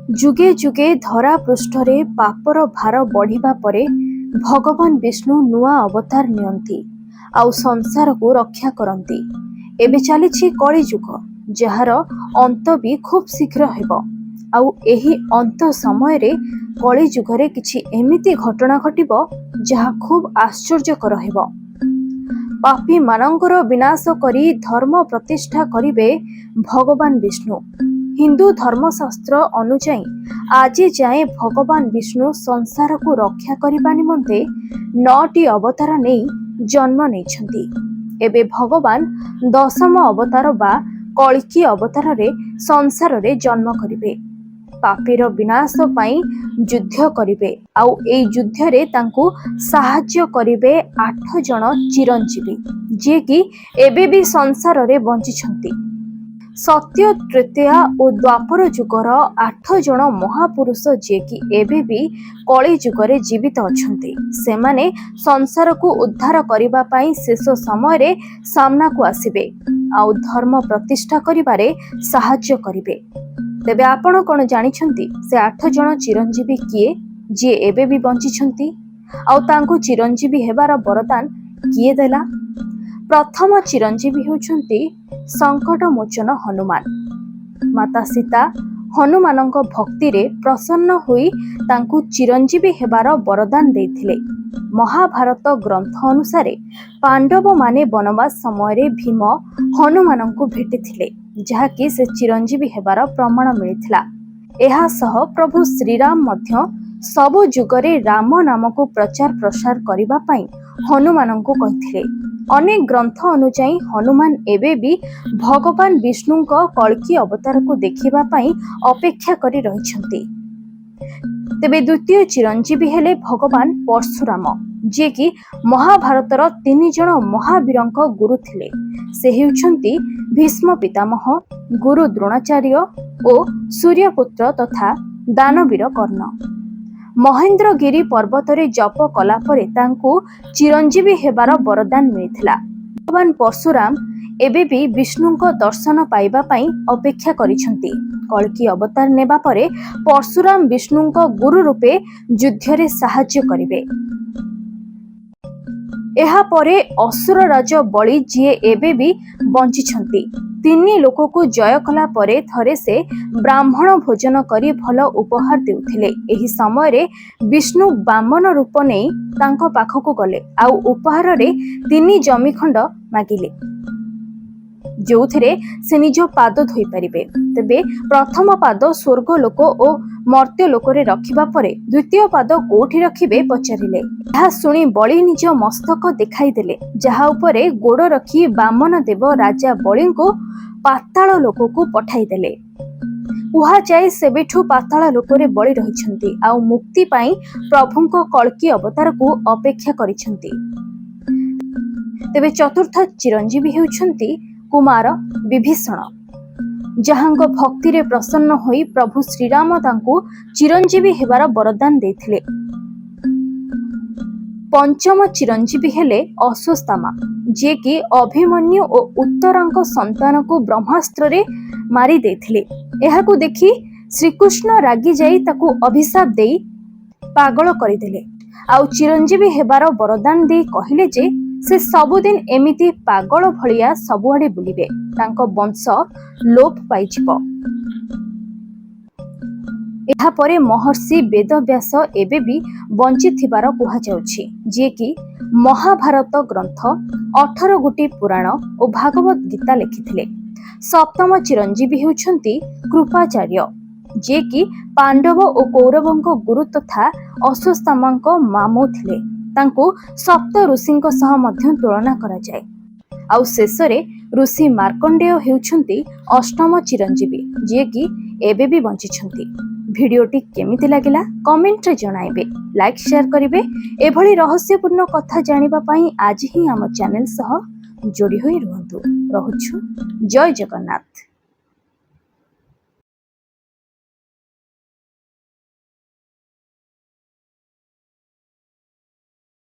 जुगे जुगे धरा पृष्ठरे पापर भार बढ़िबा परे भगवान विष्णु नुआ अवतार नियंती आउ संसार को रक्षा करती। एबे चलीछि कली जुग जार अंत भी खूब शीघ्र हेबो। आउ एही अंत समय रे कली जुगरे किछि एमिति घटना घटिबो जहा खूब आश्चर्यकर हेबो। पापी मानंकर विनाश करी धर्म प्रतिष्ठा करिवे भगवान विष्णु। हिंदू धर्मशास्त्र अनुଯାयी आज जाए भगवान विष्णु संसार को रक्षा करने निमंते 9टी अवतार नहीं जन्म नेइछंती। एबे भगवान 10म अवतार बा कल्कि अवतार रे संसार रे जन्म करिवे। पापीर विनाश पाई युद्ध करिवे। आउ ए युद्ध रे तांकु सहाय्य करिवे 8 जण चिरंजीवी जे कि एबे भी संसार रे बंचिछंती। सत्य तृतीया और द्वापर जुगर 8 जण महापुरुष जे कि एबे भी कली जुगरे जीवित अछंती। सेमाने संसार को उद्धार करिबा पाई शेष समय रे सामना को आसीबे आउ धर्म प्रतिष्ठा करिबारे सहाय्य करिवे। तेबे आपण कोन जानिछंती से 8 जण चिरंजीवी किए जे एबे भी बंचिछंती आउ तांको चिरंजीवी हेबार वरदान किए देला? प्रथम चिरंजीवी होउछंती संकट मोचन हनुमान। माता सीता हनुमानंक भक्ति रे प्रसन्न होई तांकु चिरंजीवी हेबार वरदान देथिले। महाभारत ग्रंथ अनुसार पांडव माने वनवास समय रे भीम हनुमानंकु भेटिथिले जहा कि से चिरंजीवी हेबार प्रमाण मिलिथिला। एहा सह प्रभु श्रीराम मध्य सब जुगरे राम नाम को प्रचार प्रसार करिबा पई हनुमानंकु कहिथिले। अनेक ग्रंथ अनुଯାयी हनुमान एबे भी भगवान विष्णु को कल्कि अवतार को देखिबा पई अपेक्षा करी रहिछंती। तेबे द्वितीय चिरंजीवी हेले भगवान परशुराम जे कि महाभारतर 3 जण महावीरंक गुरु थिले। से हेउछंती भीष्म पितामह, गुरु द्रोणाचार्य और सूर्यपुत्र तथा दानवीर कर्ण। महेंद्रगिरी पर्वत रे जप कला परे तांकु चिरंजीवी हेबार वरदान मिलिथिला। भगवान परशुराम एबे भी विष्णु को दर्शन पाइबा पई अपेक्षा करिछंती। कल्कि अवतार नेबा परे परशुराम विष्णु को गुरु रूपे युद्ध रे सहाय्य करिवे। एहा परे असुर राज बलि जे एबे भी बंचिछंती। 3 लोक को जय कला परे थरे से ब्राह्मण भोजन करी भल उपहार देउथिले। एही समय रे विष्णु वामन रूप नेई तांको पाखको गले आउ उपहार रे 3 जमी खंड मागिले जोथिरे से निज पाद धोई परिबे। तबे प्रथम पाद स्वर्ग लोक और मर्त्य लोक रे रखिबा परे द्वितीय पाद कोठी रखिबे पचारिले। एहा सुनी बलि निज मस्तक देखाई देले जहा उपरे गोड़ रखी वामन देव राजा बलि को पाताल लोक को पठाई देले। कुहा जाय सेबेठु पाताल लोक रे बलि रहिछंती आउ मुक्ति पाई प्रभुंको कल्कि अवतार को अपेक्षा करिछंती। तेबे चतुर्थ चिरंजीवी हेउछंती कुमार विभीषण जहांको भक्ति रे प्रसन्न होई प्रभु श्रीराम तांको चिरंजीवी हेबार वरदान देथिले। पंचम चिरंजीवी हेले अश्वत्थामा जे कि अभिमन्यु और उत्तरांक संतान को ब्रह्मास्त्र रे मारी देथिले। एहा को देखि श्रीकृष्ण रागी जाई ताकू अभिशाप देई पागल करिदेले आउ चिरंजीवी हेबार वरदान दे कहिले जे से सबुदिन एमिति पागल भलिया सबुआडे बुलिबे तांको वंश लोप पाइजिबो। एहा परे महर्षि वेदव्यास एबे भी बंचिथिबार कुहा जाउछि जे कि महाभारत ग्रंथ 18 गोटी पुराण और भागवत गीता लिखिथिले। सप्तम चिरंजीवी हेउछंती कृपाचार्य जे कि पांडव और कौरवंको गुरु तथा अश्वत्थामांको मामू थिले। तांको सप्त ऋषिंको सह मध्य तुलना करा जाय। आउ शेषरे ऋषि मार्कंडेय हेउछंती अष्टम चिरंजीवी जे कि एबे भी बंचिछंती। भिडियोटी केमिति लागिला कमेंट रे जणाइबे, लाइक शेयर करिवे। एभली रहस्यपूर्ण कथा जानिबा पई आज ही हम चैनल सह जोड़ी होई रहंतु। रहुछु जय जगन्नाथ।